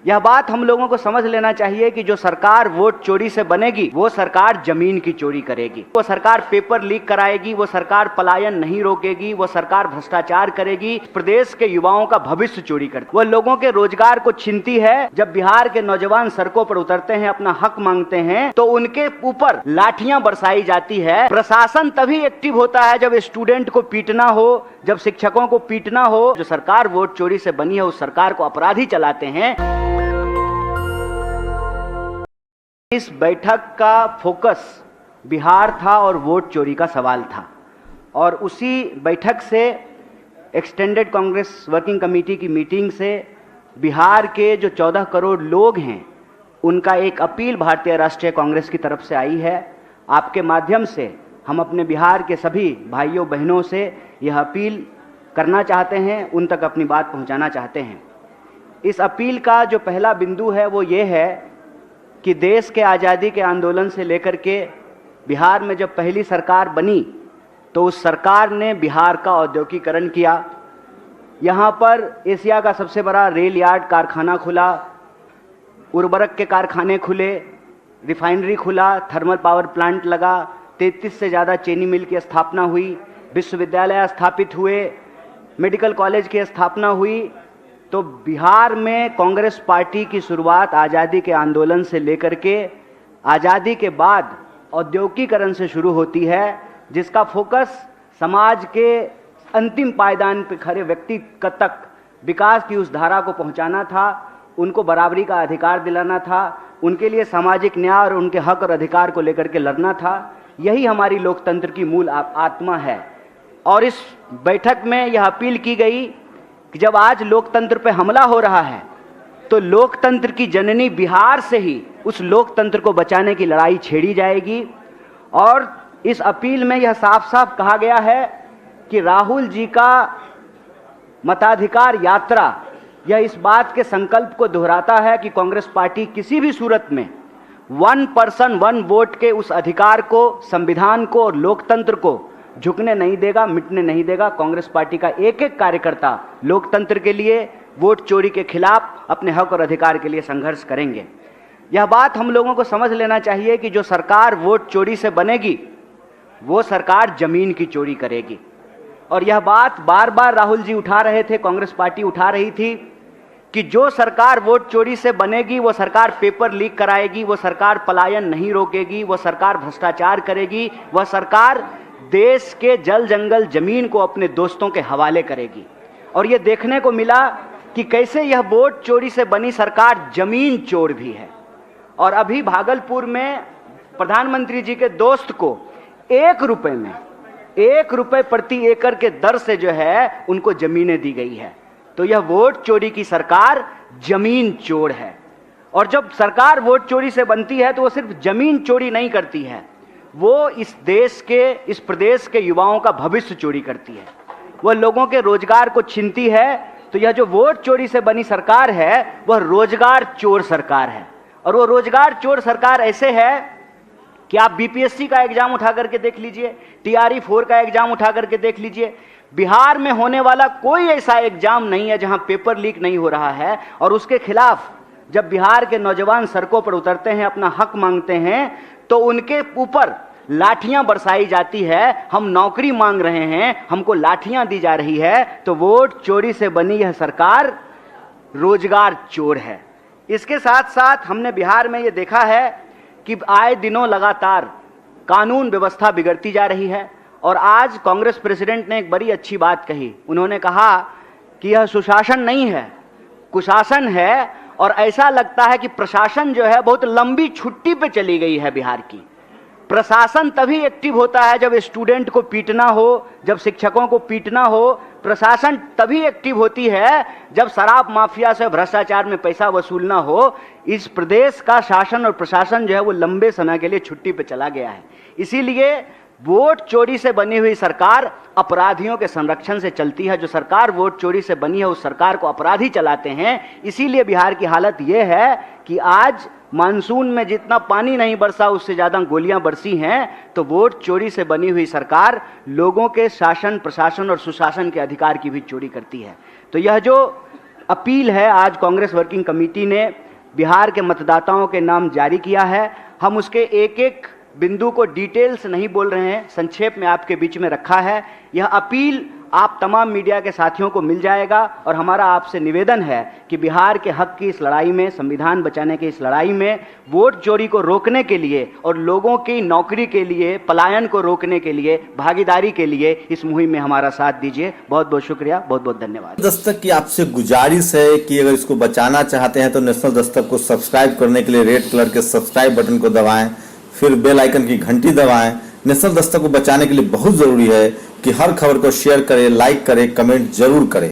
यह बात हम लोगों को समझ लेना चाहिए कि जो सरकार वोट चोरी से बनेगी वो सरकार जमीन की चोरी करेगी, वो सरकार पेपर लीक कराएगी, वो सरकार पलायन नहीं रोकेगी, वो सरकार भ्रष्टाचार करेगी, प्रदेश के युवाओं का भविष्य चोरी करती, वो लोगों के रोजगार को छीनती है। जब बिहार के नौजवान सड़कों पर उतरते हैं, अपना हक मांगते हैं, तो उनके ऊपर लाठियां बरसाई जाती है। प्रशासन तभी एक्टिव होता है जब स्टूडेंट को पीटना हो, जब शिक्षकों को पीटना हो। जो सरकार वोट चोरी से बनी है उस सरकार को अपराधी चलाते हैं। इस बैठक का फोकस बिहार था और वोट चोरी का सवाल था, और उसी बैठक से एक्सटेंडेड कांग्रेस वर्किंग कमेटी की मीटिंग से बिहार के जो 14 करोड़ लोग हैं उनका एक अपील भारतीय राष्ट्रीय कांग्रेस की तरफ से आई है। आपके माध्यम से हम अपने बिहार के सभी भाइयों बहनों से यह अपील करना चाहते हैं, उन तक अपनी बात पहुंचाना चाहते हैं। इस अपील का जो पहला बिंदु है वो ये है कि देश के आज़ादी के आंदोलन से लेकर के बिहार में जब पहली सरकार बनी तो उस सरकार ने बिहार का औद्योगिकीकरण किया। यहाँ पर एशिया का सबसे बड़ा रेल यार्ड कारखाना खुला, उर्वरक के कारखाने खुले, रिफाइनरी खुला, थर्मल पावर प्लांट लगा, 33 से ज़्यादा चीनी मिल की स्थापना हुई, विश्वविद्यालय स्थापित हुए, मेडिकल कॉलेज की स्थापना हुई। तो बिहार में कांग्रेस पार्टी की शुरुआत आज़ादी के आंदोलन से लेकर के आज़ादी के बाद औद्योगिकीकरण से शुरू होती है, जिसका फोकस समाज के अंतिम पायदान पर खड़े व्यक्ति तक विकास की उस धारा को पहुंचाना था, उनको बराबरी का अधिकार दिलाना था, उनके लिए सामाजिक न्याय और उनके हक और अधिकार को लेकर के लड़ना था। यही हमारी लोकतंत्र की मूल आत्मा है। और इस बैठक में यह अपील की गई कि जब आज लोकतंत्र पे हमला हो रहा है तो लोकतंत्र की जननी बिहार से ही उस लोकतंत्र को बचाने की लड़ाई छेड़ी जाएगी। और इस अपील में यह साफ साफ कहा गया है कि राहुल जी का मताधिकार यात्रा यह इस बात के संकल्प को दोहराता है कि कांग्रेस पार्टी किसी भी सूरत में 1 पर्सन 1 वोट के उस अधिकार को, संविधान को और लोकतंत्र को झुकने नहीं देगा, मिटने नहीं देगा। कांग्रेस पार्टी का एक एक कार्यकर्ता लोकतंत्र के लिए, वोट चोरी के खिलाफ, अपने हक और अधिकार के लिए संघर्ष करेंगे। यह बात हम लोगों को समझ लेना चाहिए कि जो सरकार वोट चोरी से बनेगी वो सरकार जमीन की चोरी करेगी। और यह बात बार बार राहुल जी उठा रहे थे, कांग्रेस पार्टी उठा रही थी कि जो सरकार वोट चोरी से बनेगी वो सरकार पेपर लीक कराएगी, वो सरकार पलायन नहीं रोकेगी, वो सरकार भ्रष्टाचार करेगी, वह सरकार देश के जल जंगल जमीन को अपने दोस्तों के हवाले करेगी। और ये देखने को मिला कि कैसे यह वोट चोरी से बनी सरकार जमीन चोर भी है। और अभी भागलपुर में प्रधानमंत्री जी के दोस्त को 1 रुपए में 1 रुपए प्रति एकड़ के दर से जो है उनको जमीनें दी गई है। तो यह वोट चोरी की सरकार जमीन चोर है। और जब सरकार वोट चोरी से बनती है तो वो सिर्फ जमीन चोरी नहीं करती है, वो इस देश के, इस प्रदेश के युवाओं का भविष्य चोरी करती है, वह लोगों के रोजगार को छीनती है। तो यह जो वोट चोरी से बनी सरकार है वह रोजगार चोर सरकार है। और वो रोजगार चोर सरकार ऐसे है कि आप बीपीएससी का एग्जाम उठा करके देख लीजिए, टीआरई 4 का एग्जाम उठा करके देख लीजिए, बिहार में होने वाला कोई ऐसा एग्जाम नहीं है जहां पेपर लीक नहीं हो रहा है। और उसके खिलाफ जब बिहार के नौजवान सड़कों पर उतरते हैं, अपना हक मांगते हैं, तो उनके ऊपर लाठियां बरसाई जाती है। हम नौकरी मांग रहे हैं, हमको लाठियां दी जा रही है। तो वोट चोरी से बनी यह सरकार रोजगार चोर है। इसके साथ साथ हमने बिहार में यह देखा है कि आए दिनों लगातार कानून व्यवस्था बिगड़ती जा रही है। और आज कांग्रेस प्रेसिडेंट ने एक बड़ी अच्छी बात कही। उन्होंने कहा कि यह सुशासन नहीं है, कुशासन है। और ऐसा लगता है कि प्रशासन जो है बहुत लंबी छुट्टी पे चली गई है बिहार की। प्रशासन तभी एक्टिव होता है जब स्टूडेंट को पीटना हो, जब शिक्षकों को पीटना हो। प्रशासन तभी एक्टिव होती है जब शराब माफिया से, भ्रष्टाचार में पैसा वसूलना हो। इस प्रदेश का शासन और प्रशासन जो है वो लंबे समय के लिए छुट्टी पे चला गया है। इसीलिए वोट चोरी से बनी हुई सरकार अपराधियों के संरक्षण से चलती है। जो सरकार वोट चोरी से बनी है उस सरकार को अपराधी चलाते हैं। इसीलिए बिहार की हालत यह है कि आज मानसून में जितना पानी नहीं बरसा उससे ज़्यादा गोलियां बरसी हैं। तो वोट चोरी से बनी हुई सरकार लोगों के शासन, प्रशासन और सुशासन के अधिकार की भी चोरी करती है। तो यह जो अपील है। आज कांग्रेस वर्किंग कमेटी ने बिहार के मतदाताओं के नाम जारी किया है। हम उसके एक एक बिंदु को डिटेल से नहीं बोल रहे हैं, संक्षेप में आपके बीच में रखा है। यह अपील आप तमाम मीडिया के साथियों को मिल जाएगा और हमारा आपसे निवेदन है कि बिहार के हक की इस लड़ाई में, संविधान बचाने की इस लड़ाई में, वोट चोरी को रोकने के लिए और लोगों की नौकरी के लिए, पलायन को रोकने के लिए, भागीदारी के लिए इस मुहिम में हमारा साथ दीजिए। बहुत बहुत शुक्रिया, बहुत बहुत धन्यवाद। दस्तक की आपसे गुजारिश है कि अगर इसको बचाना चाहते हैं तो नेशनल दस्तक को सब्सक्राइब करने के लिए रेड कलर के सब्सक्राइब बटन को दबाएं, फिर बेल आइकन की घंटी दबाएं। नेशनल दस्तक को बचाने के लिए बहुत जरूरी है कि हर खबर को शेयर करें, लाइक करें, कमेंट जरूर करें।